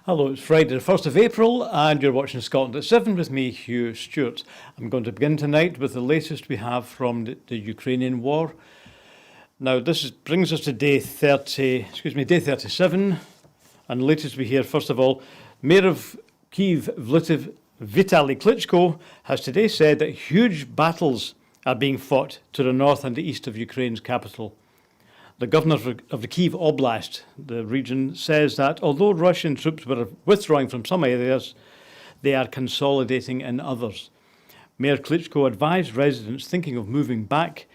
Hello, it's Friday the 1st of April and you're watching Scotland at 7 with me, Hugh Stewart. I'm going to begin tonight with the latest we have from the Ukrainian war. Now this brings us to day 37, and the latest we hear, first of all, Mayor of Kyiv, Vitaly Klitschko, has today said that huge battles are being fought to the north and the east of Ukraine's capital. The governor of the Kyiv Oblast, the region, says that although Russian troops were withdrawing from some areas, they are consolidating in others. Mayor Klitschko advised residents thinking of moving back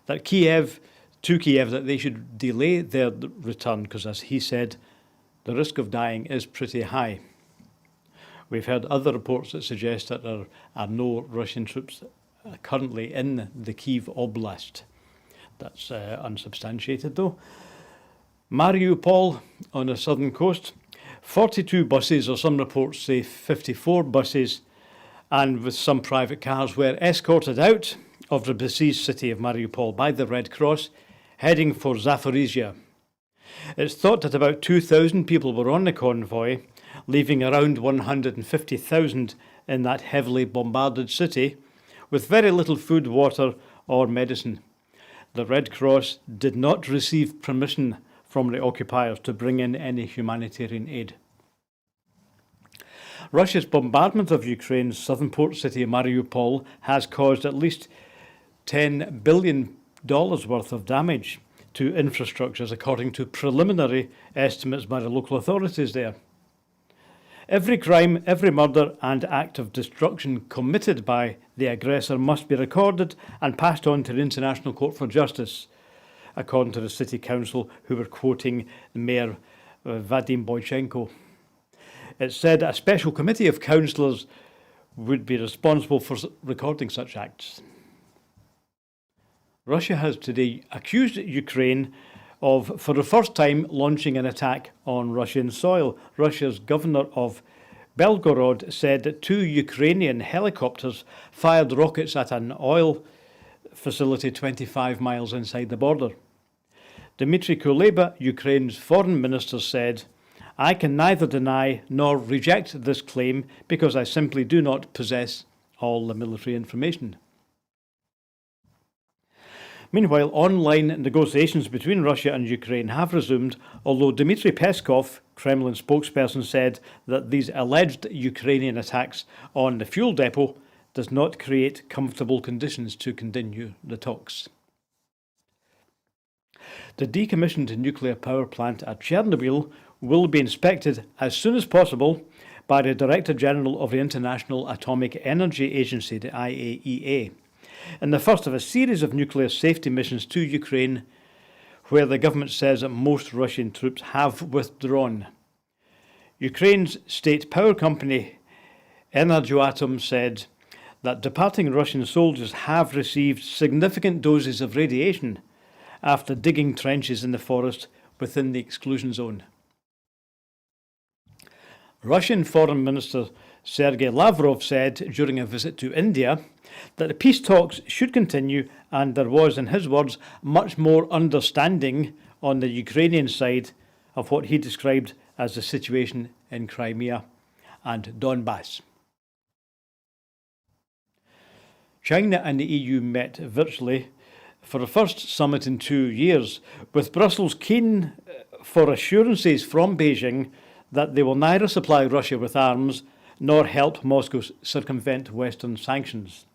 to Kiev that they should delay their return because, as he said, the risk of dying is pretty high. We've heard other reports that suggest that there are no Russian troops currently in the Kyiv Oblast. That's unsubstantiated though. Mariupol on the southern coast, 42 buses, or some reports say 54 buses, and with some private cars, were escorted out of the besieged city of Mariupol by the Red Cross, heading for Zaporizhia. It's thought that about 2,000 people were on the convoy, leaving around 150,000 in that heavily bombarded city, with very little food, water or medicine. The Red Cross did not receive permission from the occupiers to bring in any humanitarian aid. Russia's bombardment of Ukraine's southern port city of Mariupol has caused at least $10 billion worth of damage to infrastructures, according to preliminary estimates by the local authorities there. Every crime, every murder and act of destruction committed by the aggressor must be recorded and passed on to the International Court for Justice, according to the City Council, who were quoting Mayor Vadim Boychenko. It said a special committee of councillors would be responsible for recording such acts. Russia has today accused Ukraine of, for the first time, launching an attack on Russian soil. Russia's governor of Belgorod said that 2 Ukrainian helicopters fired rockets at an oil facility 25 miles inside the border. Dmitry Kuleba, Ukraine's foreign minister, said, "I can neither deny nor reject this claim because I simply do not possess all the military information." Meanwhile, online negotiations between Russia and Ukraine have resumed, although Dmitry Peskov, Kremlin spokesperson, said that these alleged Ukrainian attacks on the fuel depot does not create comfortable conditions to continue the talks. The decommissioned nuclear power plant at Chernobyl will be inspected as soon as possible by the Director General of the International Atomic Energy Agency, the IAEA. In the first of a series of nuclear safety missions to Ukraine, where the government says that most Russian troops have withdrawn. Ukraine's state power company Energoatom said that departing Russian soldiers have received significant doses of radiation after digging trenches in the forest within the exclusion zone. Russian Foreign Minister Sergei Lavrov said during a visit to India that the peace talks should continue and there was, in his words, much more understanding on the Ukrainian side of what he described as the situation in Crimea and Donbass. China and the EU met virtually for the first summit in 2 years, with Brussels keen for assurances from Beijing that they will neither supply Russia with arms nor help Moscow circumvent Western sanctions.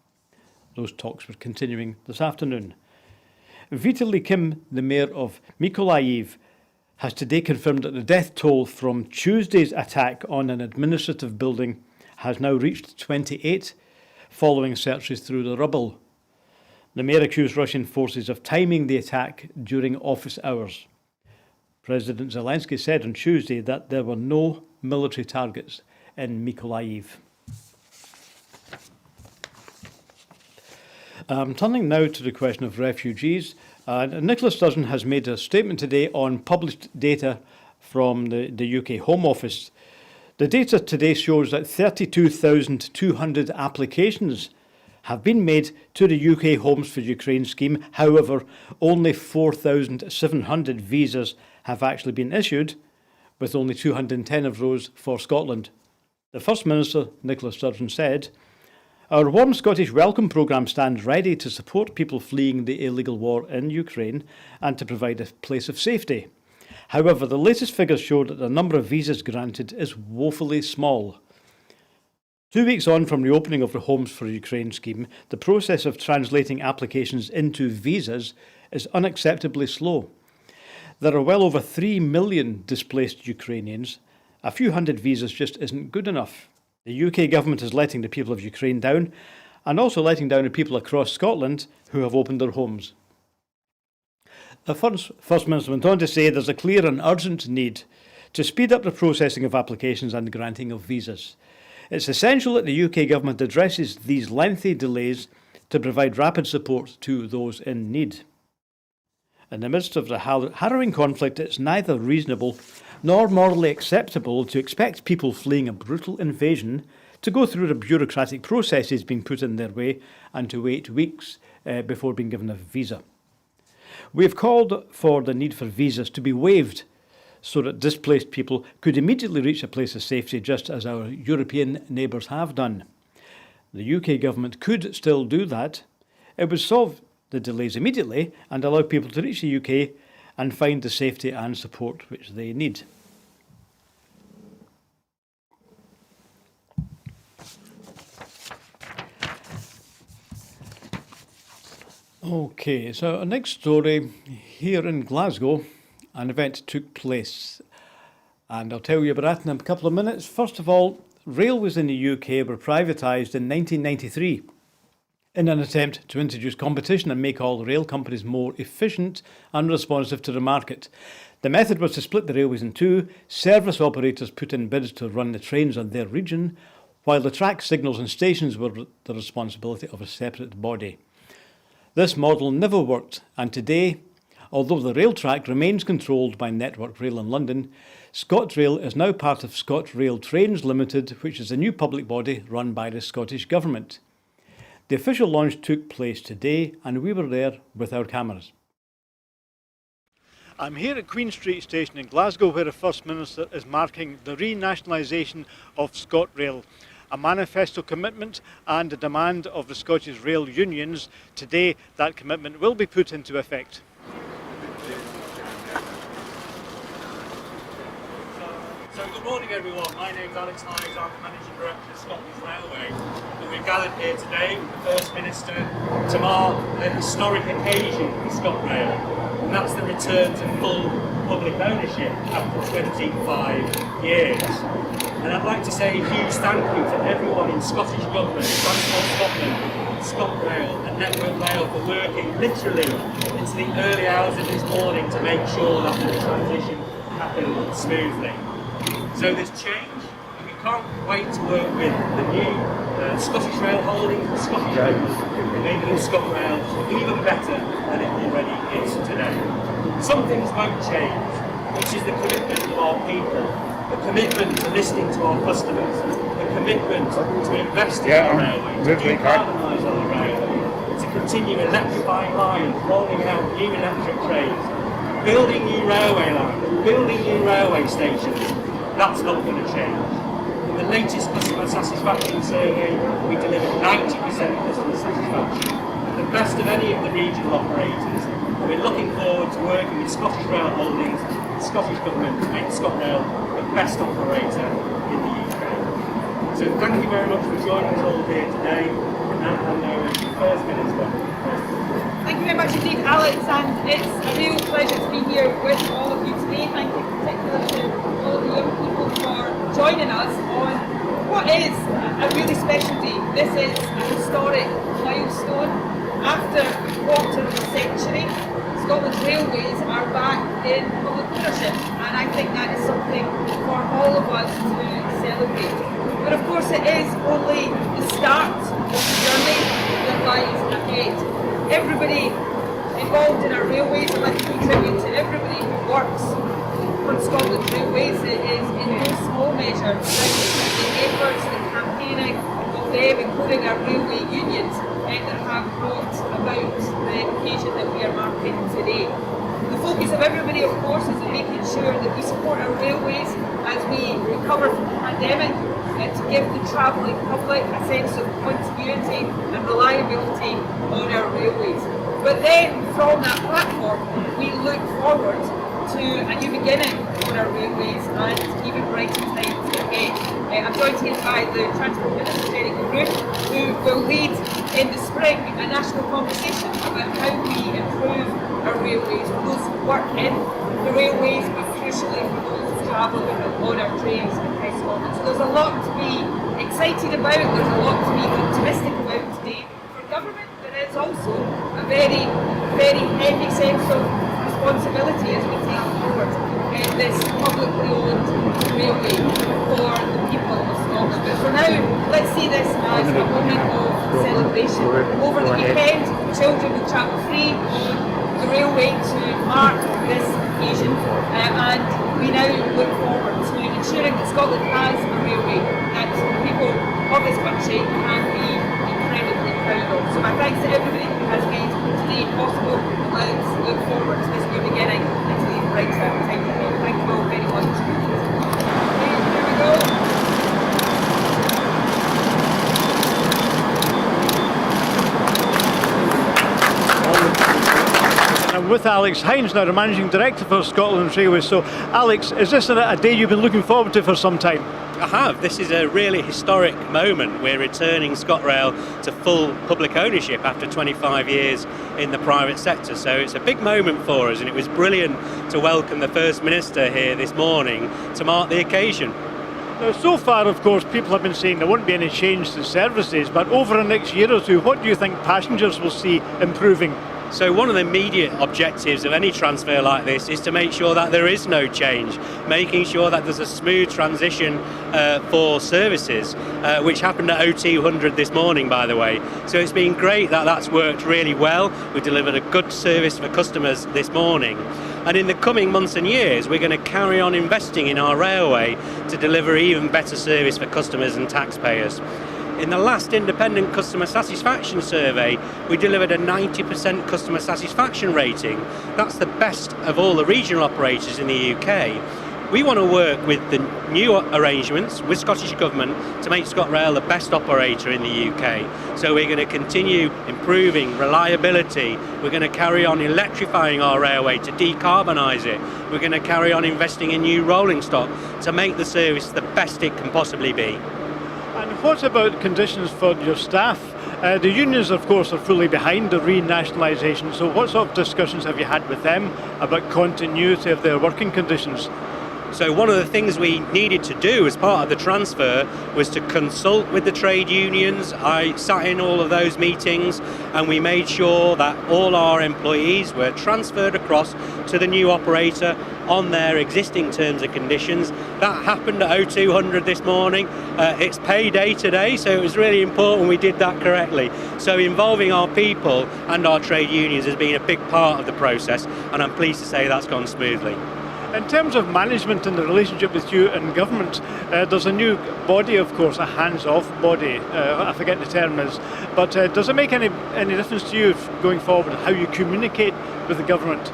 Those talks were continuing this afternoon. Vitaly Kim, the mayor of Mykolaiv, has today confirmed that the death toll from Tuesday's attack on an administrative building has now reached 28, following searches through the rubble. The mayor accused Russian forces of timing the attack during office hours. President Zelensky said on Tuesday that there were no military targets in Mykolaiv. Turning now to the question of refugees, Nicola Sturgeon has made a statement today on published data from the UK Home Office. The data today shows that 32,200 applications have been made to the UK Homes for Ukraine scheme. However, only 4,700 visas have actually been issued, with only 210 of those for Scotland. The First Minister, Nicola Sturgeon, said, "Our Warm Scottish Welcome programme stands ready to support people fleeing the illegal war in Ukraine and to provide a place of safety. However, the latest figures show that the number of visas granted is woefully small." 2 weeks on from the opening of the Homes for Ukraine scheme, the process of translating applications into visas is unacceptably slow. There are well over 3 million displaced Ukrainians. A few hundred visas just isn't good enough. The UK government is letting the people of Ukraine down, and also letting down the people across Scotland who have opened their homes. The First Minister went on to say there's a clear and urgent need to speed up the processing of applications and granting of visas. It's essential that the UK government addresses these lengthy delays to provide rapid support to those in need. In the midst of the harrowing conflict, it's neither reasonable nor morally acceptable to expect people fleeing a brutal invasion to go through the bureaucratic processes being put in their way and to wait weeks before being given a visa. We have called for the need for visas to be waived so that displaced people could immediately reach a place of safety, just as our European neighbours have done. The UK government could still do that. It would solve the delays immediately and allow people to reach the UK and find the safety and support which they need. Okay, so our next story, here in Glasgow, an event took place, and I'll tell you about that in a couple of minutes. First of all, railways in the UK were privatised in 1993 in an attempt to introduce competition and make all rail companies more efficient and responsive to the market. The method was to split the railways in two. Service operators put in bids to run the trains on their region, while the track signals and stations were the responsibility of a separate body. This model never worked, and today, although the rail track remains controlled by Network Rail in London, ScotRail is now part of ScotRail Trains Limited, which is a new public body run by the Scottish Government. The official launch took place today, and we were there with our cameras. I'm here at Queen Street Station in Glasgow, where the First Minister is marking the renationalisation of ScotRail, a manifesto commitment and a demand of the Scottish rail unions. Today, that commitment will be put into effect. So good morning everyone, my name is Alex Hyde, I'm the Managing Director of Scottish Railway, and we've gathered here today with the First Minister to mark a historic occasion for ScotRail, and that's the return to full public ownership after 25 years. And I'd like to say a huge thank you to everyone in Scottish Government, Transport Scotland, ScotRail and Network Rail for working literally into the early hours of this morning to make sure that the transition happened smoothly. So there's change, and we can't wait to work with the new Scottish Rail Holdings and Scottish Government, making ScotRail even better than it already is today. Some things won't change, which is the commitment of our people, the commitment to listening to our customers, the commitment to invest in our railway, to decarbonise our railway, to continue electrifying lines, rolling out new electric trains, building new railway lines, building new railway stations. That's not going to change. In the latest customer satisfaction survey, we delivered 90% customer satisfaction, the best of any of the regional operators. And we're looking forward to working with Scottish Rail Holdings, the Scottish Government, to make ScotRail the best operator in the UK. So thank you very much for joining us all here today, and now hand over to the First Minister. Thank you very much indeed, Alex, and it's a real pleasure to be here with all of you today. Thank you particularly to all of the young people for joining us on what is a really special day. This is a historic milestone. After a quarter of a century, Scotland's railways are back in public ownership, and I think that is something for all of us to celebrate. But of course it is only the start of the journey that lies ahead. Everybody involved in our railways, I'd like to pay tribute to everybody who works on Scotland's railways. It is in no small measure the efforts, the campaigning of them, including our railway unions, that have brought about the occasion that we are marking today. The focus of everybody, of course, is on making sure that we support our railways as we recover from the pandemic, to give the travelling public a sense of continuity and reliability on our railways. But then, from that platform, we look forward to a new beginning for our railways and even brighter times ahead. I'm joined here by the Transport Minister, Jerry Group, who will lead in the spring a national conversation about how we improve our railways for those who work in the railways, but crucially for those who travel on our trains in Scotland. So there's a lot to be excited about, there's a lot to be optimistic about today. For government, there is also a very, very heavy sense of responsibility as we take forward this publicly owned railway for the people of Scotland. But for now, let's see this as a moment of celebration. Over the weekend, children will travel free on the railway to mark this occasion, and we now look forward to ensuring that Scotland has a railway that people of this country can be incredibly proud of. So my thanks to everybody who has made today possible. Let's look forward to this new beginning and to these brighter times ahead. Thank you all very much. Okay, here we go. I'm with Alex Hines now, the Managing Director for Scotland Railways. So Alex, is this a day you've been looking forward to for some time? I have. This is a really historic moment. We're returning ScotRail to full public ownership after 25 years in the private sector. So it's a big moment for us, and it was brilliant to welcome the First Minister here this morning to mark the occasion. Now, so far, of course, people have been saying there won't be any change to services, but over the next year or two, what do you think passengers will see improving? So one of the immediate objectives of any transfer like this is to make sure that there is no change, making sure that there's a smooth transition for services, which happened at O200 this morning, by the way. So it's been great that that's worked really well. We delivered a good service for customers this morning. And in the coming months and years, we're going to carry on investing in our railway to deliver even better service for customers and taxpayers. In the last independent customer satisfaction survey, we delivered a 90% customer satisfaction rating. That's the best of all the regional operators in the UK. We want to work with the new arrangements with Scottish Government to make ScotRail the best operator in the UK. So we're going to continue improving reliability. We're going to carry on electrifying our railway to decarbonise it. We're going to carry on investing in new rolling stock to make the service the best it can possibly be. And what about conditions for your staff? The unions, of course, are fully behind the renationalisation, so what sort of discussions have you had with them about continuity of their working conditions? So one of the things we needed to do as part of the transfer was to consult with the trade unions. I sat in all of those meetings, and we made sure that all our employees were transferred across to the new operator on their existing terms and conditions. That happened at O200 this morning. It's payday today, so it was really important we did that correctly. So involving our people and our trade unions has been a big part of the process, and I'm pleased to say that's gone smoothly. In terms of management and the relationship with you and government, there's a new body, of course, a hands-off body. I forget the term is, but does it make any difference to you going forward how you communicate with the government?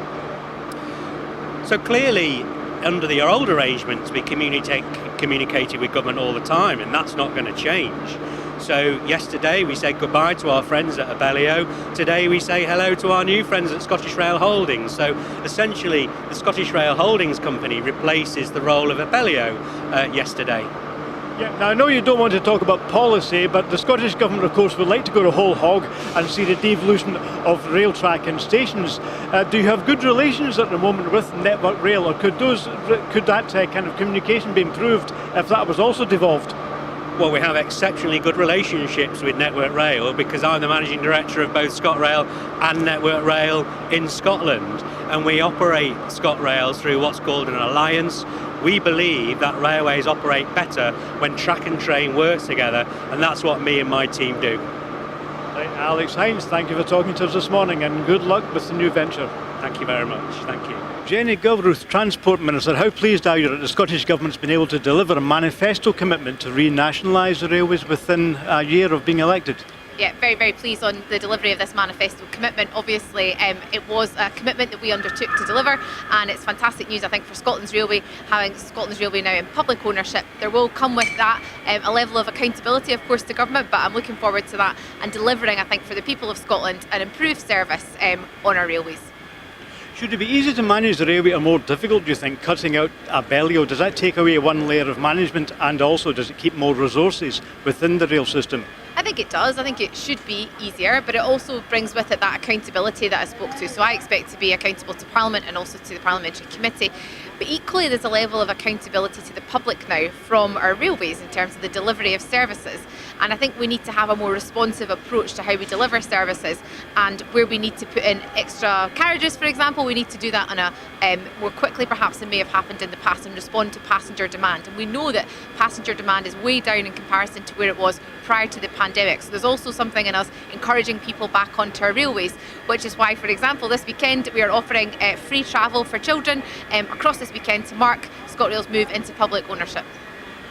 So clearly, under the old arrangements, we communicated with government all the time, and that's not going to change. So yesterday we said goodbye to our friends at Abellio. Today we say hello to our new friends at ScotRail Holdings. So essentially the ScotRail Holdings company replaces the role of Abellio yesterday. Yeah, now I know you don't want to talk about policy, but the Scottish Government, of course, would like to go to whole hog and see the devolution of rail track and stations. Do you have good relations at the moment with Network Rail, or could that kind of communication be improved if that was also devolved? Well, we have exceptionally good relationships with Network Rail because I'm the Managing Director of both ScotRail and Network Rail in Scotland, and we operate ScotRail through what's called an alliance. We believe that railways operate better when track and train works together, and that's what me and my team do. Right, Alex Hines, thank you for talking to us this morning, and good luck with the new venture. Thank you very much. Thank you. Jenny Gilruth, Transport Minister, how pleased are you that the Scottish Government's been able to deliver a manifesto commitment to renationalise the railways within a year of being elected? Yeah, very, very pleased on the delivery of this manifesto commitment. Obviously, it was a commitment that we undertook to deliver, and it's fantastic news, I think, for Scotland's Railway, having Scotland's Railway now in public ownership. There will come with that a level of accountability, of course, to government, but I'm looking forward to that and delivering, I think, for the people of Scotland, an improved service on our railways. Should it be easy to manage the railway or more difficult, do you think, cutting out Abellio? Does that take away one layer of management, and also does it keep more resources within the rail system? I think it does. I think it should be easier, but it also brings with it that accountability that I spoke to. So I expect to be accountable to Parliament and also to the Parliamentary Committee. But equally, there's a level of accountability to the public now from our railways in terms of the delivery of services. And I think we need to have a more responsive approach to how we deliver services, and where we need to put in extra carriages, for example, we need to do that on a more quickly perhaps than may have happened in the past, and respond to passenger demand. And we know that passenger demand is way down in comparison to where it was prior to the pandemic. So there's also something in us encouraging people back onto our railways, which is why, for example, this weekend we are offering free travel for children across this weekend to mark ScotRail's move into public ownership.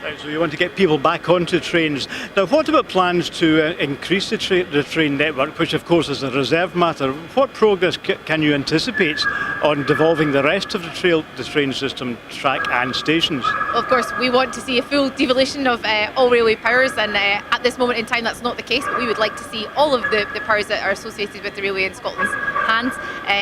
Right, so you want to get people back onto trains. Now, what about plans to increase the train network, which of course is a reserve matter? What progress can you anticipate on devolving the rest of the train system, track and stations? Well, of course, we want to see a full devolution of all railway powers, and at this moment in time that's not the case, but we would like to see all of the powers that are associated with the railway in Scotland's hands.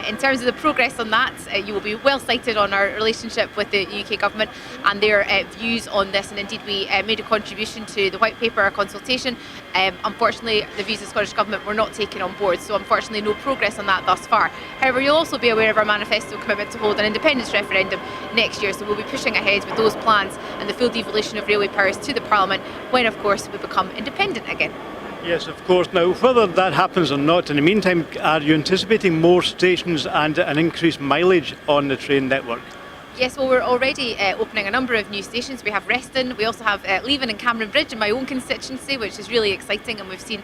In terms of the progress on that, you will be well cited on our relationship with the UK Government and their views on this, and indeed we made a contribution to the white paper consultation. Unfortunately, the views of the Scottish Government were not taken on board, so unfortunately no progress on that thus far. However, you'll also be aware of our manifesto commitment to hold an independence referendum next year, so we'll be pushing ahead with those plans and the full devolution of railway powers to the Parliament when, of course, we become independent again. Yes, of course. Now, whether that happens or not, in the meantime, are you anticipating more stations and an increased mileage on the train network? Yes, well, we're already opening a number of new stations. We have Reston, we also have Leven and Cameron Bridge in my own constituency, which is really exciting, and we've seen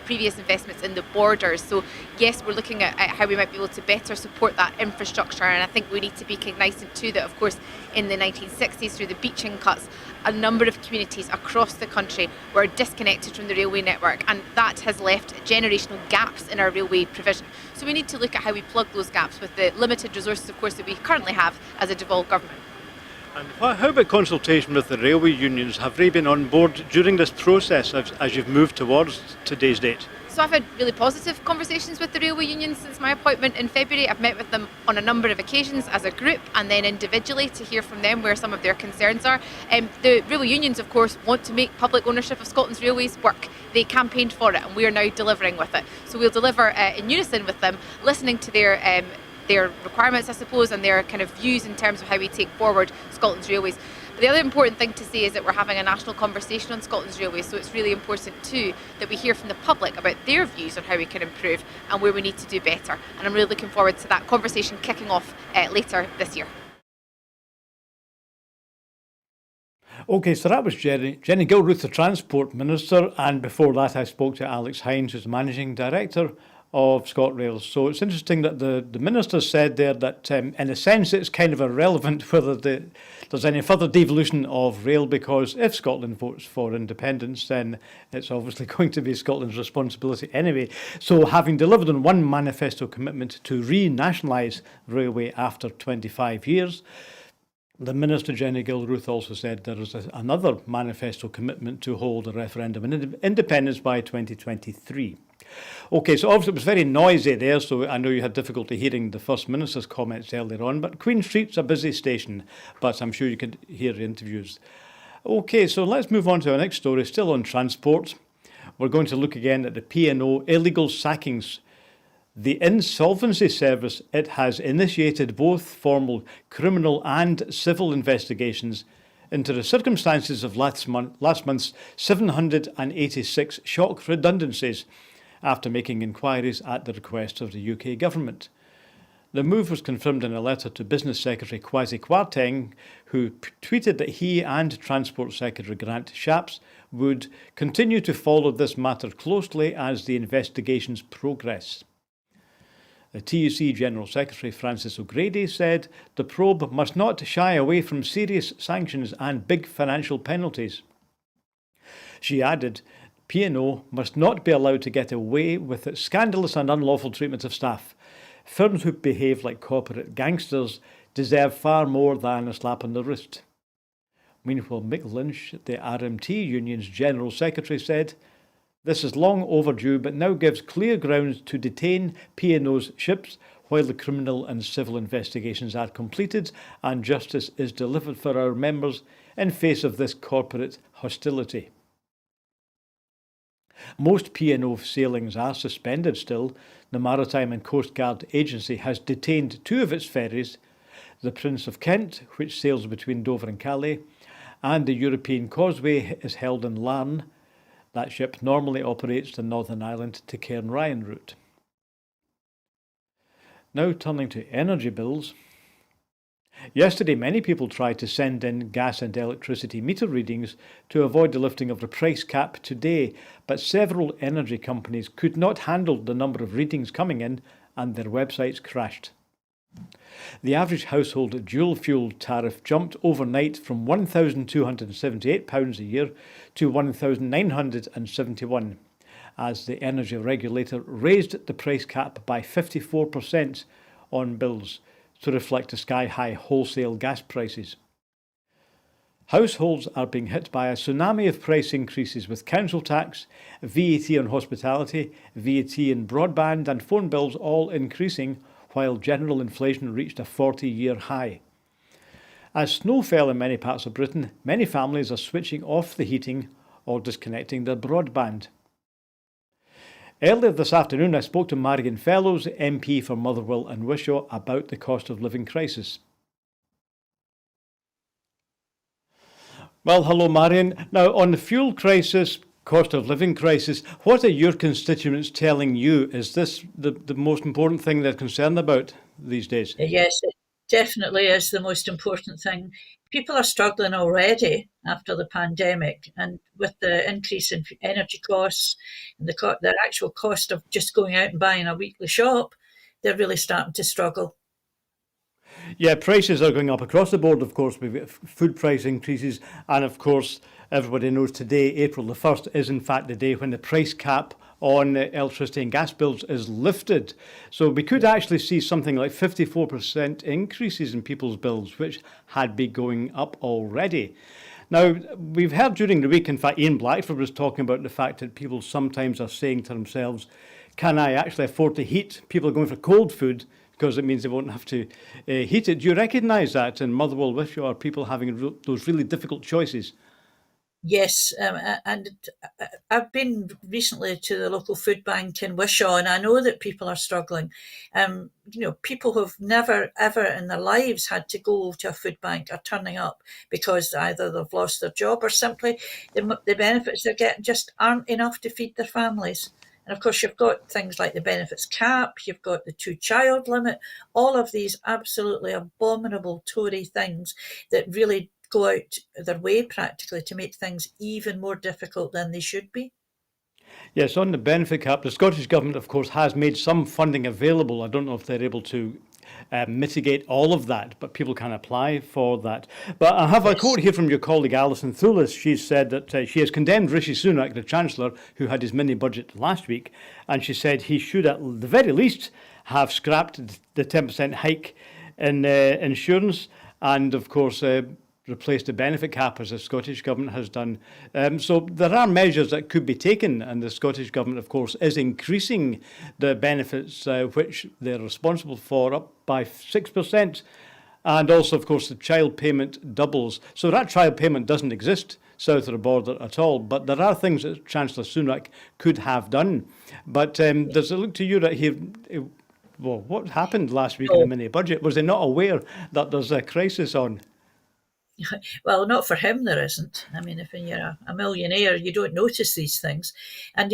previous investments in the borders. So yes, we're looking at how we might be able to better support that infrastructure, and I think we need to be cognizant too that, of course, in the 1960s, through the beaching cuts, a number of communities across the country were disconnected from the railway network, and that has left generational gaps in our railway provision. So we need to look at how we plug those gaps with the limited resources, of course, that we currently have as a devolved government. And how about consultation with the railway unions? Have they been on board during this process as you've moved towards today's date? So I've had really positive conversations with the railway unions since my appointment in February. I've met with them on a number of occasions as a group and then individually to hear from them where some of their concerns are. The railway unions, of course, want to make public ownership of Scotland's railways work. They campaigned for it, and we are now delivering with it. So we'll deliver in unison with them, listening to their requirements, I suppose, and their kind of views in terms of how we take forward Scotland's railways. But the other important thing to say is that we're having a national conversation on Scotland's railways, so it's really important too that we hear from the public about their views on how we can improve and where we need to do better. And I'm really looking forward to that conversation kicking off later this year. OK, so that was Jenny Gilruth, the Transport Minister, and before that I spoke to Alex Hines, who's the Managing Director of ScotRail. So it's interesting that the Minister said there that in a sense it's kind of irrelevant whether there's any further devolution of rail, because if Scotland votes for independence, then it's obviously going to be Scotland's responsibility anyway. So having delivered on one manifesto commitment to re-nationalise railway after 25 years, the Minister, Jenny Gilruth, also said there is another manifesto commitment to hold a referendum on independence by 2023. OK, so obviously it was very noisy there, so I know you had difficulty hearing the First Minister's comments earlier on, but Queen Street's a busy station, but I'm sure you could hear the interviews. OK, so let's move on to our next story, still on transport. We're going to look again at the P&O illegal sackings. The Insolvency Service, it has initiated both formal criminal and civil investigations into the circumstances of last month's 786 shock redundancies, after making inquiries at the request of the UK Government. The move was confirmed in a letter to Business Secretary Kwasi Kwarteng, who tweeted that he and Transport Secretary Grant Shapps would continue to follow this matter closely as the investigations progress. The TUC General Secretary Francis O'Grady said the probe must not shy away from serious sanctions and big financial penalties. She added, P&O must not be allowed to get away with its scandalous and unlawful treatment of staff. Firms who behave like corporate gangsters deserve far more than a slap on the wrist. Meanwhile, Mick Lynch, the RMT union's General Secretary, said, "This is long overdue but now gives clear grounds to detain P&O's ships while the criminal and civil investigations are completed and justice is delivered for our members in face of this corporate hostility." Most P&O sailings are suspended still. The Maritime and Coast Guard Agency has detained 2 of its ferries, the Prince of Kent, which sails between Dover and Calais, and the European Causeway is held in Larne. That ship normally operates the Northern Ireland to Cairnryan route. Now turning to energy bills. Yesterday, many people tried to send in gas and electricity meter readings to avoid the lifting of the price cap today, but several energy companies could not handle the number of readings coming in and their websites crashed. The average household dual fuel tariff jumped overnight from £1,278 a year to £1,971 as the energy regulator raised the price cap by 54% on bills to reflect the sky-high wholesale gas prices. Households are being hit by a tsunami of price increases with council tax, VAT on hospitality, VAT on broadband and phone bills all increasing, while general inflation reached a 40-year high. As snow fell in many parts of Britain, many families are switching off the heating or disconnecting their broadband. Earlier this afternoon, I spoke to Marion Fellows MP for Motherwell and Wishaw about the cost of living crisis. Well, hello, Marion. Now, on the fuel crisis, cost of living crisis, what are your constituents telling you? Is this the most important thing they're concerned about these days? Yes, it definitely is the most important thing. People are struggling already after the pandemic, and with the increase in energy costs and the actual cost of just going out and buying a weekly shop, they're really starting to struggle. Yeah, prices are going up across the board, of course. We've got food price increases, and of course, everybody knows today, April the 1st, is in fact the day when the price cap on electricity and gas bills is lifted. So we could actually see something like 54% increases in people's bills, which had been going up already. Now, we've heard during the week, in fact, Ian Blackford was talking about the fact that people sometimes are saying to themselves, can I actually afford to heat? People are going for cold food because it means they won't have to heat it. Do you recognise that in Motherwell, Wishaw, are people having those really difficult choices? Yes, and I've been recently to the local food bank in Wishaw, and I know that people are struggling. People who've never, ever in their lives had to go to a food bank are turning up because either they've lost their job or simply the benefits they're getting just aren't enough to feed their families. And of course, you've got things like the benefits cap, you've got the 2-child limit, all of these absolutely abominable Tory things that really go out their way practically to make things even more difficult than they should be. Yes, on the benefit cap, the Scottish Government, of course, has made some funding available. I don't know if they're able to mitigate all of that, but people can apply for that. But I have a quote here from your colleague Alison Thulis. She said that she has condemned Rishi Sunak, the Chancellor, who had his mini budget last week, and she said he should at the very least have scrapped the 10% hike in insurance and, of course, replace the benefit cap as the Scottish Government has done. So there are measures that could be taken, and the Scottish Government, of course, is increasing the benefits which they're responsible for up by 6%. And also, of course, the child payment doubles. So that child payment doesn't exist south of the border at all. But there are things that Chancellor Sunak could have done. But does it look to you that what happened last week in the mini budget? Was he not aware that there's a crisis on? Well, not for him, there isn't. I mean, if you're a millionaire, you don't notice these things. And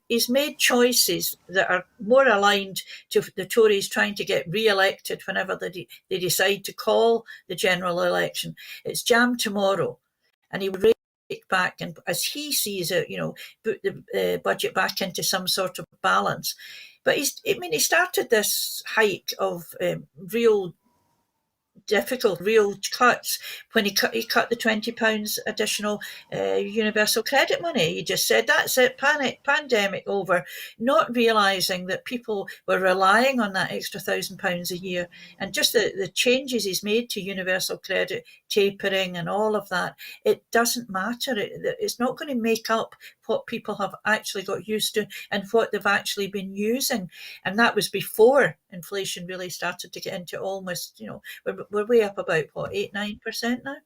he's made choices that are more aligned to the Tories trying to get re-elected whenever they decide to call the general election. It's jam tomorrow. And he would rake back and, as he sees it, put the budget back into some sort of balance. But he started this hike of real difficult, real cuts when he cut the £20 additional universal credit money. He just said, that's it, pandemic over, not realising that people were relying on that extra £1,000 a year. And just the changes he's made to universal credit, tapering and all of that, it doesn't matter. It's not going to make up what people have actually got used to and what they've actually been using. And that was before inflation really started to get into almost, we're way up about, 8-9% now?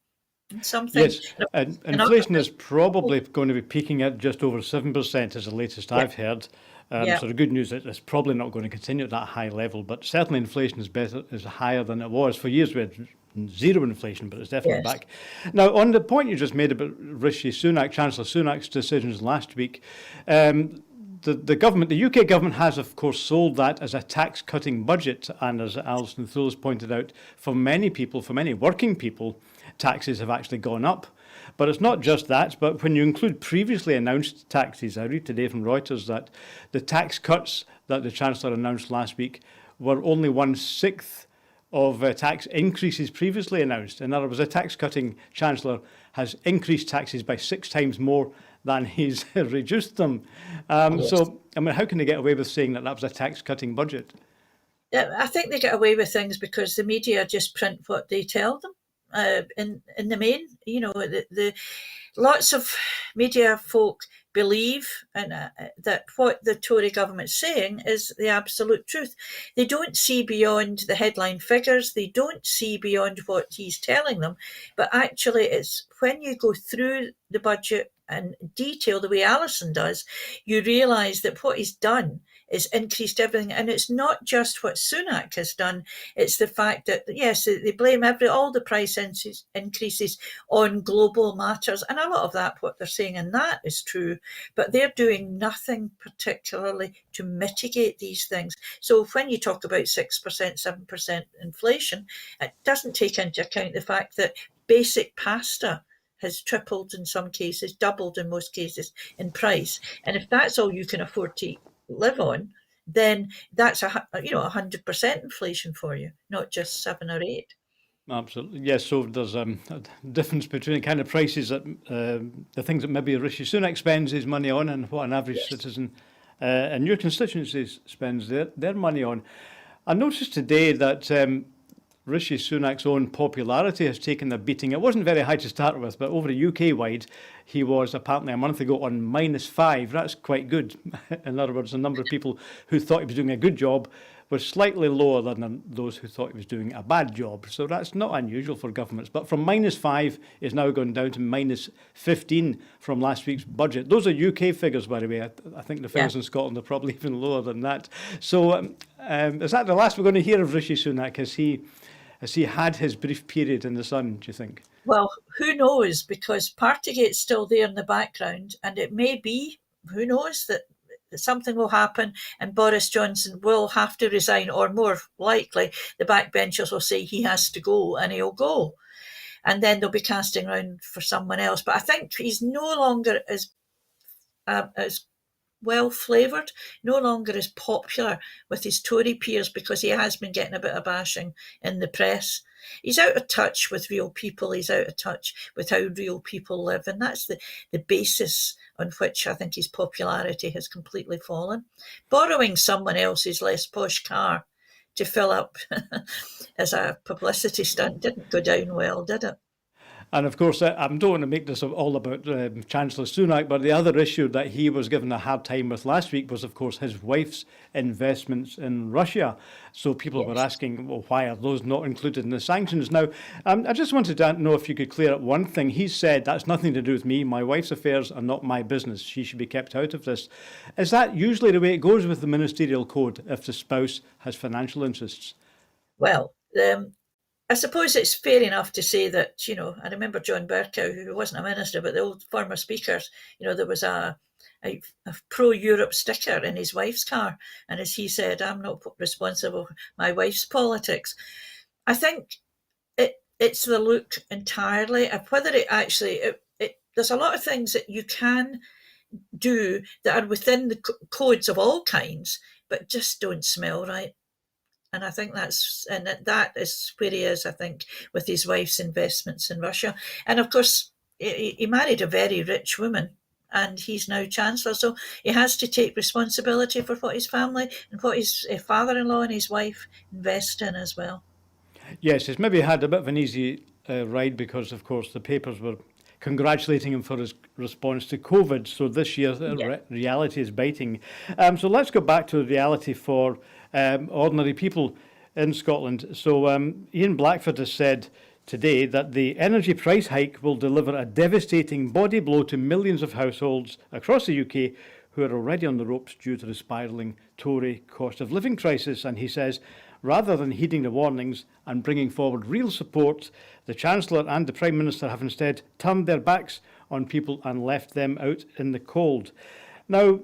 Something. Yes, and inflation is probably going to be peaking at just over 7% is the latest I've heard. So the good news is it's probably not going to continue at that high level, but certainly inflation is higher than it was. For years we had zero inflation, but it's definitely back. Now, on the point you just made about Rishi Sunak, Chancellor Sunak's decisions last week, the government, the UK government has, of course, sold that as a tax-cutting budget. And as Alison Thull's pointed out, for many people, for many working people, taxes have actually gone up. But it's not just that, but when you include previously announced taxes, I read today from Reuters that the tax cuts that the Chancellor announced last week were only 1/6 of tax increases previously announced. In other words, a tax-cutting Chancellor has increased taxes by 6 times more than he's reduced them. So, I mean, how can they get away with saying that was a tax-cutting budget? I think they get away with things because the media just print what they tell them. In the main, the lots of media folk believe that what the Tory government's saying is the absolute truth. They don't see beyond the headline figures. They don't see beyond what he's telling them. But actually, it's when you go through the budget in detail, the way Alison does, you realise that what he's done is increased everything. And it's not just what Sunak has done. It's the fact that, yes, they blame all the price increases on global matters. And a lot of that, what they're saying in that is true. But they're doing nothing particularly to mitigate these things. So when you talk about 6%, 7% inflation, it doesn't take into account the fact that basic pasta has tripled in some cases, doubled in most cases in price. And if that's all you can afford to live on, then that's 100% inflation for you, not just 7 or 8. Absolutely, yes. So there's a difference between the kind of prices that the things that maybe Rishi Sunak spends his money on and what an average citizen in your constituency spends their money on. I noticed today that Rishi Sunak's own popularity has taken a beating. It wasn't very high to start with, but over the UK-wide, he was apparently a month ago on -5. That's quite good. In other words, the number of people who thought he was doing a good job was slightly lower than those who thought he was doing a bad job. So that's not unusual for governments. But from -5 is now gone down to -15 from last week's budget. Those are UK figures, by the way. I think the figures in Scotland are probably even lower than that. So is that the last we're going to hear of Rishi Sunak? Has he had his brief period in the sun, do you think? Well, who knows? Because Partygate's still there in the background, and it may be, who knows, that something will happen and Boris Johnson will have to resign, or more likely, the backbenchers will say he has to go and he'll go. And then they'll be casting around for someone else. But I think he's no longer as well-flavoured, no longer as popular with his Tory peers because he has been getting a bit of bashing in the press. He's out of touch with real people. He's out of touch with how real people live. And that's the basis on which I think his popularity has completely fallen. Borrowing someone else's less posh car to fill up as a publicity stunt didn't go down well, did it? And of course, I don't want to make this all about Chancellor Sunak, but the other issue that he was given a hard time with last week was, of course, his wife's investments in Russia. So people were asking, well, why are those not included in the sanctions? Now, I just wanted to know if you could clear up one thing. He said, that's nothing to do with me. My wife's affairs are not my business. She should be kept out of this. Is that usually the way it goes with the ministerial code if the spouse has financial interests? Well, I suppose it's fair enough to say that, I remember John Bercow, who wasn't a minister, but the old former speakers, there was a pro-Europe sticker in his wife's car. And as he said, I'm not responsible for my wife's politics. I think it's the look entirely of whether it actually, there's a lot of things that you can do that are within the codes of all kinds, but just don't smell right. And I think that is where he is, I think, with his wife's investments in Russia. And of course, he married a very rich woman, and he's now Chancellor. So he has to take responsibility for what his family and what his father-in-law and his wife invest in as well. Yes, he's maybe had a bit of an easy ride because, of course, the papers were congratulating him for his response to COVID. So this year, reality is biting. So let's go back to reality for ordinary people in Scotland. So Ian Blackford has said today that the energy price hike will deliver a devastating body blow to millions of households across the UK who are already on the ropes due to the spiralling Tory cost of living crisis. And he says, rather than heeding the warnings and bringing forward real support, the Chancellor and the Prime Minister have instead turned their backs on people and left them out in the cold. Now,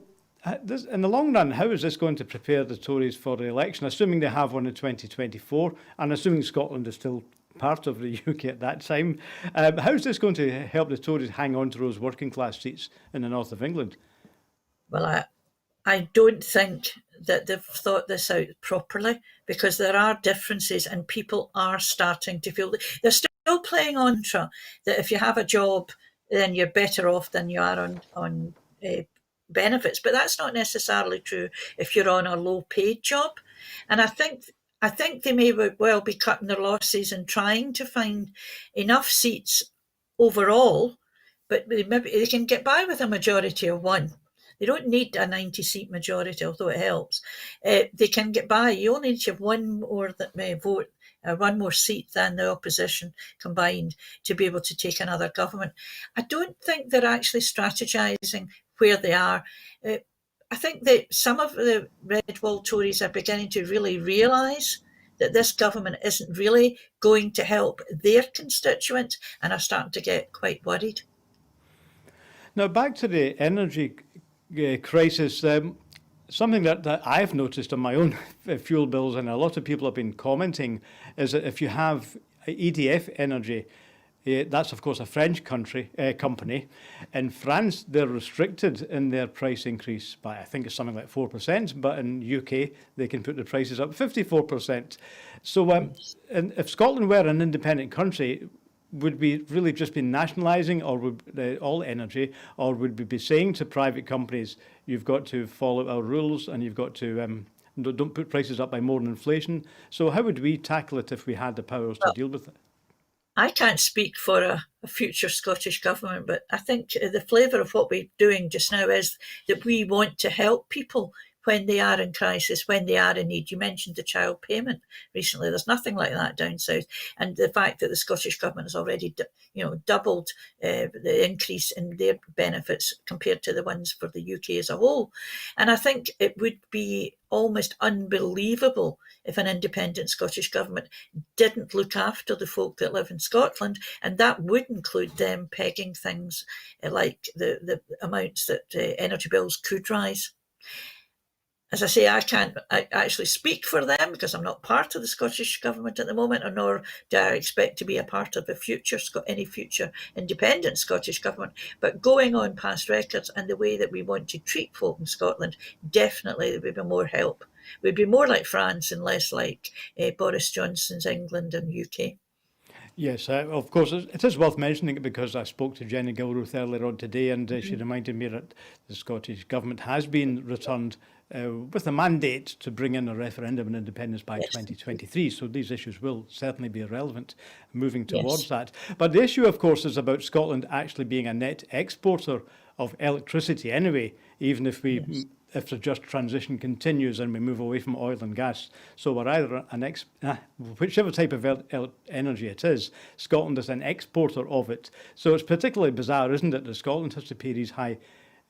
in the long run, how is this going to prepare the Tories for the election, assuming they have one in 2024 and assuming Scotland is still part of the UK at that time? How is this going to help the Tories hang on to those working class seats in the north of England? Well, I don't think that they've thought this out properly, because there are differences and people are starting to feel they're still playing on that if you have a job, then you're better off than you are on benefits. But that's not necessarily true if you're on a low-paid job. And I think they may well be cutting their losses and trying to find enough seats overall, but maybe they can get by with a majority of one. They don't need a 90-seat majority, although it helps. They can get by. You only need to have one more vote, one more seat than the opposition combined to be able to take another government. I don't think they're actually strategising where they are. I think that some of the red wall Tories are beginning to really realise that this government isn't really going to help their constituents and are starting to get quite worried. Now, back to the energy crisis, something that I've noticed on my own fuel bills, and a lot of people have been commenting, is that if you have EDF Energy, that's of course a French company. In France, they're restricted in their price increase by, I think it's something like 4%, but in UK, they can put the prices up 54%. So and if Scotland were an independent country, would we really just be nationalising or would all energy, or would we be saying to private companies, you've got to follow our rules and you've got to don't put prices up by more than inflation? So how would we tackle it if we had the powers to deal with it? I can't speak for a future Scottish government, but I think the flavour of what we're doing just now is that we want to help people when they are in crisis, when they are in need. You mentioned the child payment recently. There's nothing like that down south. And the fact that the Scottish government has already doubled the increase in their benefits compared to the ones for the UK as a whole. And I think it would be almost unbelievable if an independent Scottish government didn't look after the folk that live in Scotland, and that would include them pegging things like the amounts that energy bills could rise. As I say, I can't actually speak for them because I'm not part of the Scottish government at the moment, nor do I expect to be a part of any future independent Scottish government. But going on past records and the way that we want to treat folk in Scotland, definitely there would be more help. We'd be more like France and less like Boris Johnson's England and UK. Yes, of course, it is worth mentioning it because I spoke to Jenny Gilruth earlier on today, and she reminded me that the Scottish government has been returned with a mandate to bring in a referendum on independence by 2023. So these issues will certainly be relevant moving towards that. But the issue, of course, is about Scotland actually being a net exporter of electricity anyway, even if if the just transition continues and we move away from oil and gas. So we're either whichever type of energy it is, Scotland is an exporter of it. So it's particularly bizarre, isn't it, that Scotland has to pay these high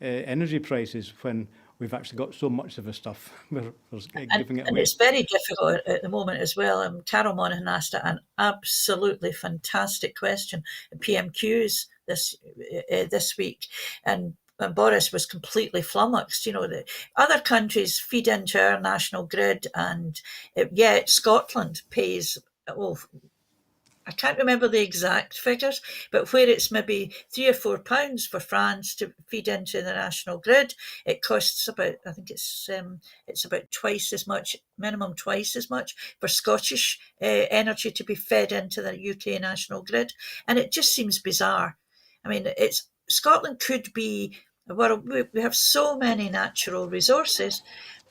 energy prices when we've actually got so much of the stuff. We're giving it away. And it's very difficult at the moment as well. Carol Monaghan asked an absolutely fantastic question at PMQs this week, and Boris was completely flummoxed. The other countries feed into our national grid, and yet Scotland pays I can't remember the exact figures, but where it's maybe £3 or £4 for France to feed into the national grid, it costs about, I think it's about twice as much, minimum twice as much for Scottish energy to be fed into the UK national grid, and it just seems bizarre. I mean, Scotland could be, well, we have so many natural resources,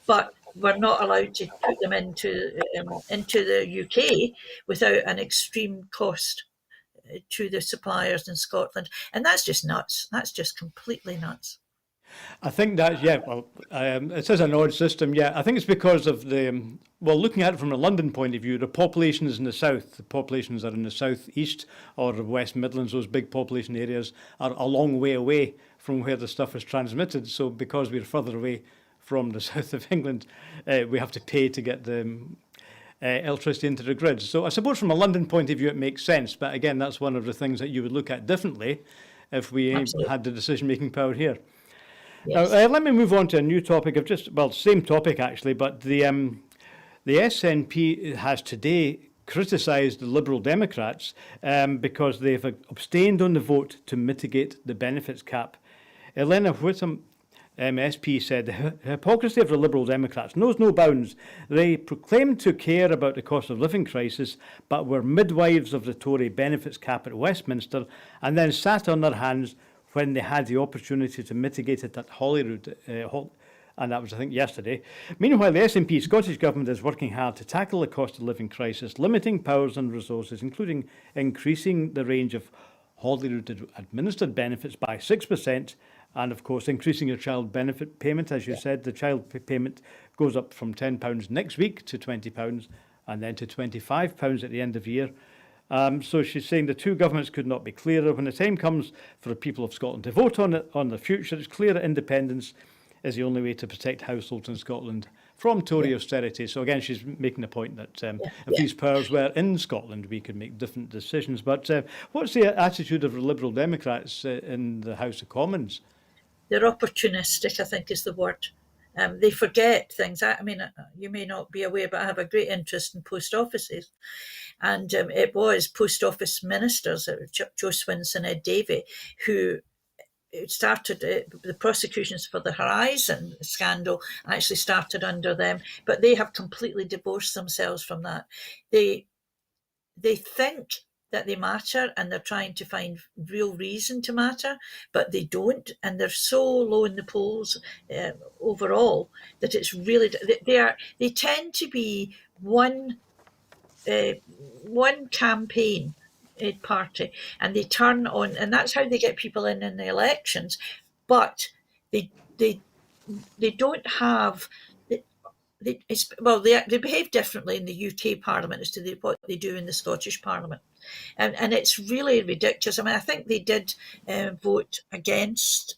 but we're not allowed to put them into the UK without an extreme cost to the suppliers in Scotland, and that's just nuts. That's just completely nuts. I think that, yeah, well, it is an odd system, yeah. I think it's because of well, looking at it from a London point of view, the populations in the south, the populations are in the southeast or the West Midlands, those big population areas, are a long way away from where the stuff is transmitted. So because we're further away from the south of England, we have to pay to get the electricity into the grid. So I suppose from a London point of view, it makes sense. But again, that's one of the things that you would look at differently if we Absolutely. had the decision-making power here. Yes. Now, let me move on to a new topic of same topic actually, but the SNP has today criticised the Liberal Democrats because they've abstained on the vote to mitigate the benefits cap. Elena Whittam, SP, said the hypocrisy of the Liberal Democrats knows no bounds. They proclaimed to care about the cost of living crisis, but were midwives of the Tory benefits cap at Westminster, and then sat on their hands when they had the opportunity to mitigate it at Holyrood, and that was, I think, yesterday. Meanwhile, the SNP Scottish Government is working hard to tackle the cost of living crisis, limiting powers and resources, including increasing the range of Holyrood-administered benefits by 6%, and, of course, increasing your child benefit payment. As you said, the child payment goes up from £10 next week to £20, and then to £25 at the end of the year. So she's saying the two governments could not be clearer. When the time comes for the people of Scotland to vote on the future, it's clear that independence is the only way to protect households in Scotland from Tory austerity. So again, she's making the point that if these powers were in Scotland, we could make different decisions. But what's the attitude of the Liberal Democrats in the House of Commons? They're opportunistic, I think is the word. They forget things. I mean, you may not be aware, but I have a great interest in post offices. And it was post office ministers, Joe Swinson, Ed Davey, who started the prosecutions for the Horizon scandal actually started under them, but they have completely divorced themselves from that. They think that they matter and they're trying to find real reason to matter, but they don't, and they're so low in the polls overall that it's really they tend to be one campaign party, and they turn on, and that's how they get people in the elections, but they don't have they behave differently in the UK Parliament as to what they do in the Scottish Parliament. And it's really ridiculous. I mean, I think they did vote against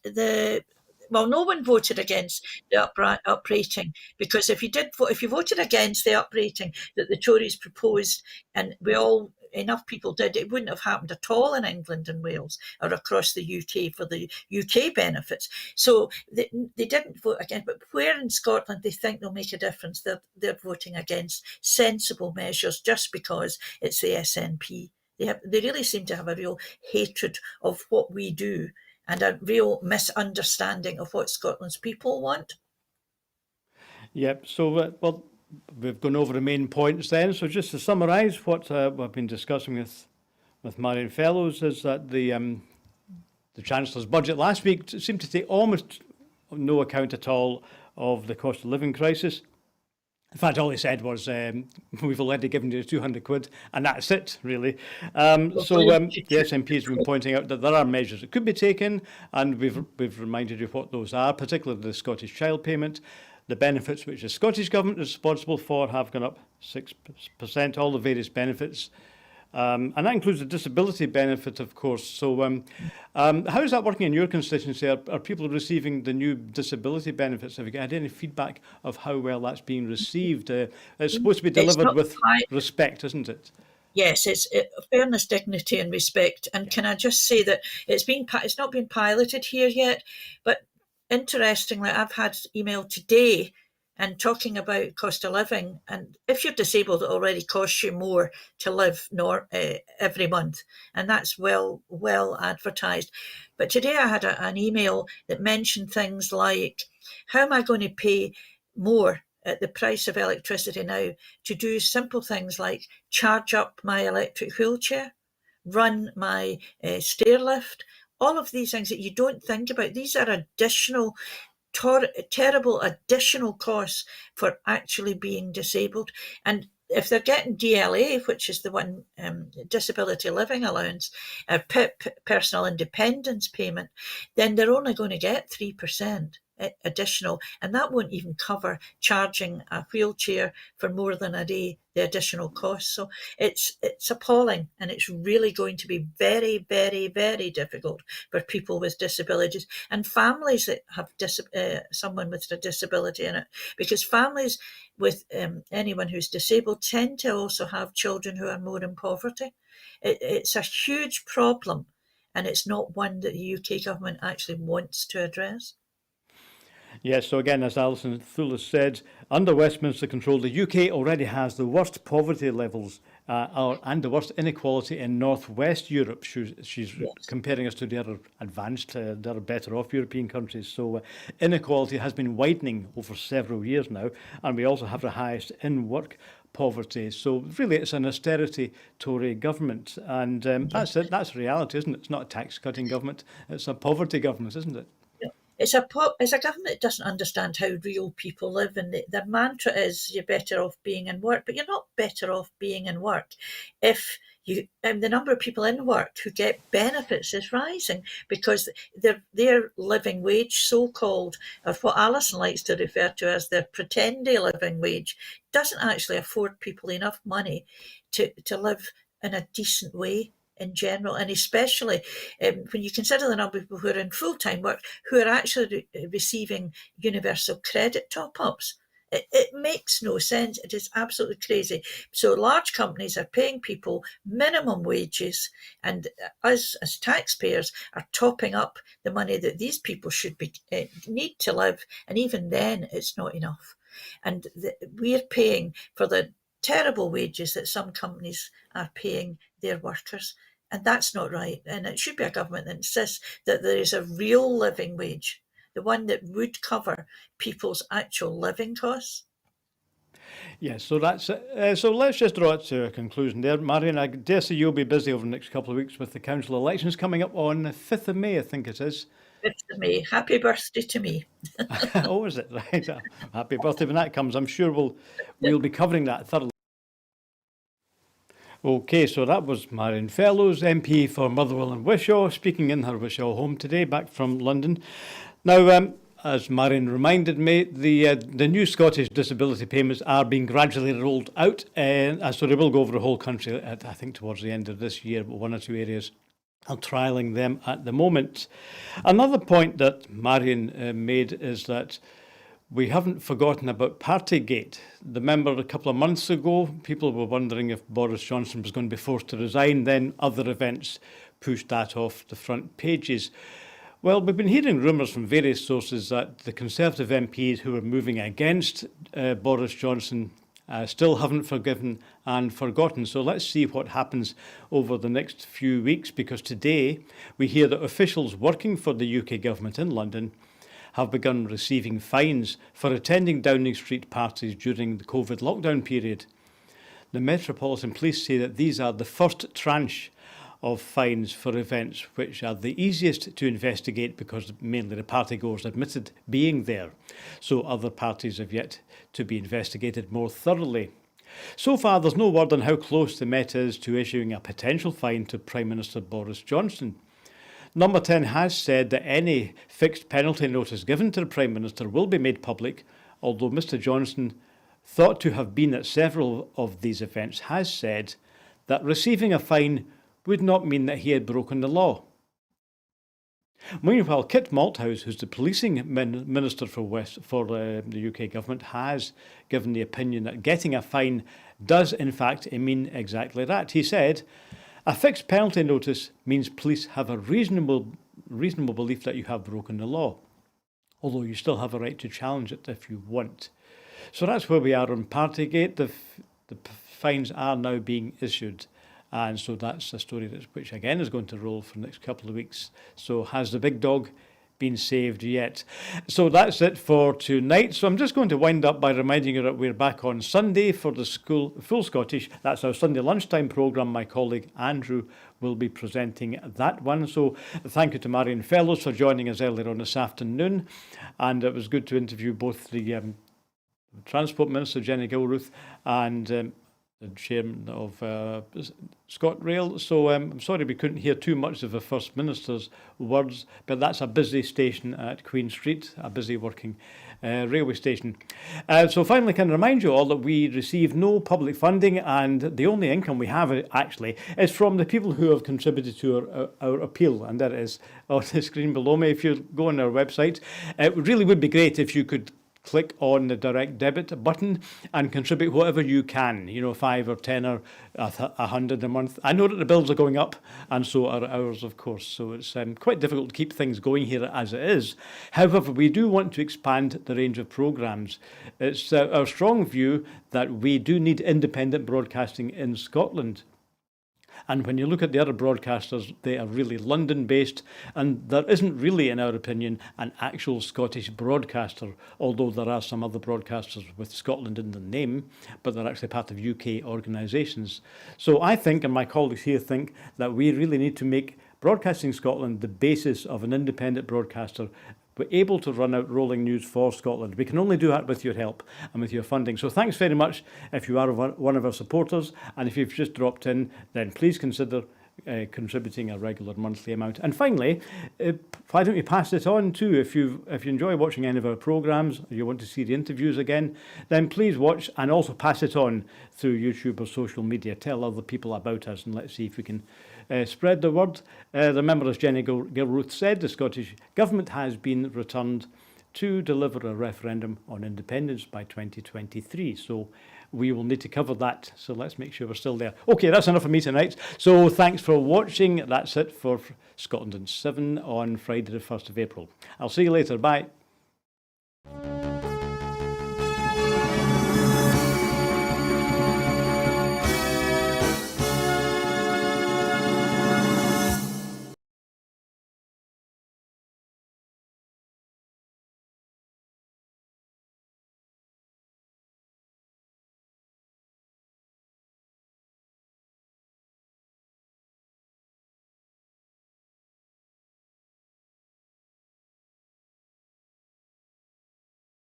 no one voted against the uprating, because if you voted against the uprating that the Tories proposed, and enough people did, it wouldn't have happened at all in England and Wales or across the UK for the UK benefits. So they didn't vote against, but where in Scotland they think they'll make a difference, they're voting against sensible measures just because it's the SNP. They really seem to have a real hatred of what we do and a real misunderstanding of what Scotland's people want. Yep. So, well, we've gone over the main points then. So just to summarise, what we've been discussing with Marion Fellows is that the Chancellor's budget last week seemed to take almost no account at all of the cost of living crisis. In fact, all he said was, we've already given you £200, and that's it, really. The SNP has been pointing out that there are measures that could be taken, and we've reminded you what those are, particularly the Scottish child payment. The benefits which the Scottish Government is responsible for have gone up 6%, all the various benefits. And that includes the disability benefit, of course. So how is that working in your constituency? Are people receiving the new disability benefits? Have you had any feedback of how well that's being received? It's supposed to be delivered with respect, isn't it? Yes, it's fairness, dignity and respect. And can I just say that it's not been piloted here yet, but interestingly, I've had email today and talking about cost of living. And if you're disabled, it already costs you more to live every month, and that's well advertised. But today I had an email that mentioned things like, how am I going to pay more at the price of electricity now to do simple things like charge up my electric wheelchair, run my stair lift, all of these things that you don't think about. These are additional terrible additional costs for actually being disabled. And if they're getting DLA, which is the one, disability living allowance, personal independence payment, then they're only going to get 3% additional, and that won't even cover charging a wheelchair for more than a day, the additional cost. So it's appalling, and it's really going to be very, very, very difficult for people with disabilities and families that have someone with a disability in it, because families with anyone who's disabled tend to also have children who are more in poverty. It's a huge problem, and it's not one that the UK government actually wants to address. Yes, so again, as Alison Thulis said, under Westminster control, the UK already has the worst poverty levels and the worst inequality in Northwest Europe. She's comparing us to the other advanced, the other better off European countries. So inequality has been widening over several years now, and we also have the highest in-work poverty. So really it's an austerity Tory government, and that's it. That's reality, isn't it? It's not a tax-cutting government, it's a poverty government, isn't it? It's a government that doesn't understand how real people live, and their mantra is you're better off being in work, but you're not better off being in work if the number of people in work who get benefits is rising, because their living wage, so-called, or what Alison likes to refer to as their pretendy living wage, doesn't actually afford people enough money to live in a decent way in general, and especially when you consider the number of people who are in full-time work who are actually receiving universal credit top-ups. It makes no sense. It is absolutely crazy. So large companies are paying people minimum wages, and us as taxpayers are topping up the money that these people should need to live, and even then it's not enough. And we're paying for the terrible wages that some companies are paying their workers. And that's not right. And it should be a government that insists that there is a real living wage, the one that would cover people's actual living costs. Yes, so that's so let's just draw it to a conclusion there. Marion, I dare say you'll be busy over the next couple of weeks with the council elections coming up on the 5th of May, I think it is. 5th of May. Happy birthday to me. Oh, is it? Right. Happy birthday when that comes. I'm sure we'll be covering that thoroughly. Okay, so that was Marion Fellows MP for Motherwell and Wishaw, speaking in her Wishaw home today, back from London. Now, as Marion reminded me, the new Scottish disability payments are being gradually rolled out, so they will go over the whole country, I think, towards the end of this year, but one or two areas are trialling them at the moment. Another point that Marion made is that we haven't forgotten about Partygate. Remember a couple of months ago, people were wondering if Boris Johnson was going to be forced to resign. Then other events pushed that off the front pages. Well, we've been hearing rumours from various sources that the Conservative MPs who are moving against Boris Johnson still haven't forgiven and forgotten. So let's see what happens over the next few weeks, because today we hear that officials working for the UK government in London have begun receiving fines for attending Downing Street parties during the COVID lockdown period. The Metropolitan Police say that these are the first tranche of fines for events which are the easiest to investigate, because mainly the partygoers admitted being there. So other parties have yet to be investigated more thoroughly. So far, there's no word on how close the Met is to issuing a potential fine to Prime Minister Boris Johnson. Number 10 has said that any fixed penalty notice given to the Prime Minister will be made public, although Mr Johnson, thought to have been at several of these events, has said that receiving a fine would not mean that he had broken the law. Meanwhile, Kit Malthouse, who's the policing minister for the UK government, has given the opinion that getting a fine does in fact mean exactly that. He said, "A fixed penalty notice means police have a reasonable belief that you have broken the law, although you still have a right to challenge it if you want." So that's where we are on Partygate. The fines are now being issued. And so that's a story which again is going to roll for the next couple of weeks. So has the big dog been saved yet? So that's it for tonight. So I'm just going to wind up by reminding you that we're back on Sunday for the Full Scottish. That's our Sunday lunchtime programme. My colleague Andrew will be presenting that one. So thank you to Marion Fellows for joining us earlier on this afternoon. And it was good to interview both the Transport Minister, Jenny Gilruth, and the chairman of ScotRail. So I'm sorry we couldn't hear too much of the First Minister's words, but that's a busy station at Queen Street, a busy working railway station. So finally, can I remind you all that we receive no public funding, and the only income we have actually is from the people who have contributed to our appeal, and that is on the screen below me. If you go on our website, it really would be great if you could click on the direct debit button and contribute whatever you can, 5 or 10 or 100 a month. I know that the bills are going up, and so are ours, of course. So it's quite difficult to keep things going here as it is. However, we do want to expand the range of programmes. It's our strong view that we do need independent broadcasting in Scotland. And when you look at the other broadcasters, they are really London-based, and there isn't really, in our opinion, an actual Scottish broadcaster, although there are some other broadcasters with Scotland in the name, but they're actually part of UK organisations. So I think, and my colleagues here think, that we really need to make Broadcasting Scotland the basis of an independent broadcaster, we're able to run out rolling news for Scotland. We can only do that with your help and with your funding. So thanks very much if you are one of our supporters. And if you've just dropped in, then please consider contributing a regular monthly amount. And finally, why don't you pass it on too? If you enjoy watching any of our programmes, or you want to see the interviews again, then please watch and also pass it on through YouTube or social media. Tell other people about us, and let's see if we can spread the word. Remember, as Jenny Gilruth said, the Scottish Government has been returned to deliver a referendum on independence by 2023. So we will need to cover that. So let's make sure we're still there. Okay, that's enough for me tonight. So thanks for watching. That's it for Scotland in 7 on Friday the 1st of April. I'll see you later. Bye.